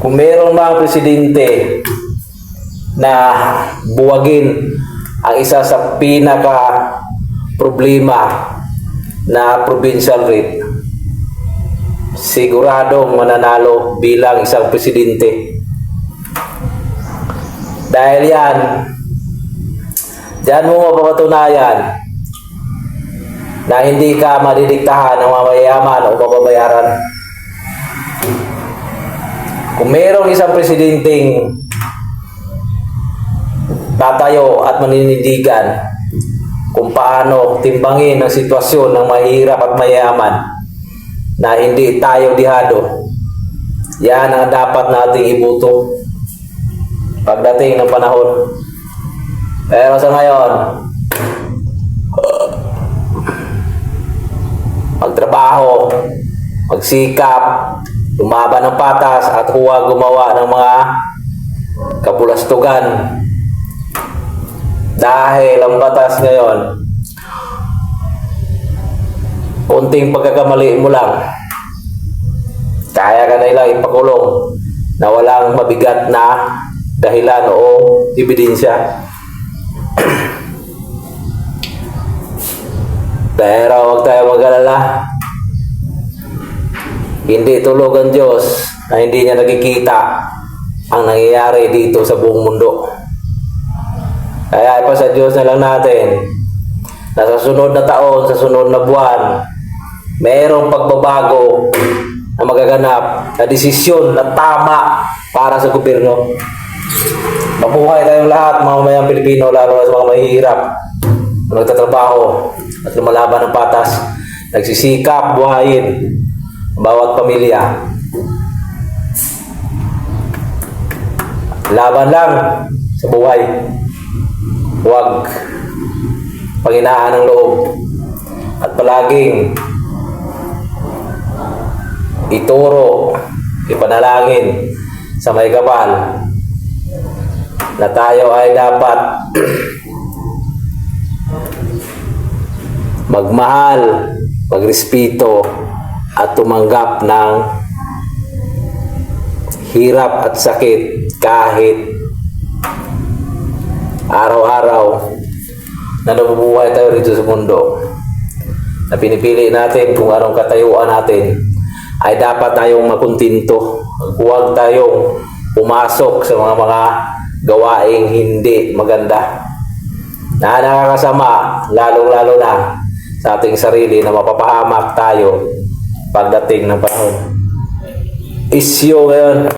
Kung mayroong mga presidente na buwagin ang isa sa pinaka problema na provincial rate, siguradong mananalo bilang isang presidente. Dahil diyan mo mapapatunayan na hindi ka madidiktahan ng mga mayayaman o mababayaran. Kung mayroong isang presidenteng tatayo at maninindigan kung paano timbangin ang sitwasyon ng mahirap at mayayaman na hindi tayo dihado, yan ang dapat nating ibuto pagdating ng panahon. Pero sa ngayon, magtrabaho, magsikap, lumaban ng patas at huwag gumawa ng mga kabulastugan. Dahil ang batas ngayon, kunting pagkakamali mo lang, kaya ka na ilang ipakulong na walang mabigat na dahilan o ebidensya. Pero huwag tayo mag-alala. Hindi tulog ang Diyos na hindi niya nakikita ang nangyayari dito sa buong mundo. Kaya ipasa Diyos na lang natin na sa sunod na taon, sa sunod na buwan, mayroong pagbabago na magaganap na desisyon na tama para sa gobyerno. Mabuhay tayong lahat, mga mamayang Pilipino, lalo na sa mga mahihirap na nagtatrabaho at lumalaban ng patas, nagsisikap buhayin bawat pamilya. Laban lang sa buhay, huwag panghinaan ng loob, at palaging ituro, ipanalangin sa may kapal na tayo ay dapat magmahal, magrespeto at tumanggap ng hirap at sakit kahit araw-araw na nabubuhay tayo rito sa mundo, na pinipili natin kung anong katayuan natin, ay dapat tayong makuntinto. Huwag tayong pumasok sa mga gawaing hindi maganda na nakakasama, lalong-lalo na sa ating sarili, na mapapahamak tayo pagdating ng panahon. Isyo ngayon.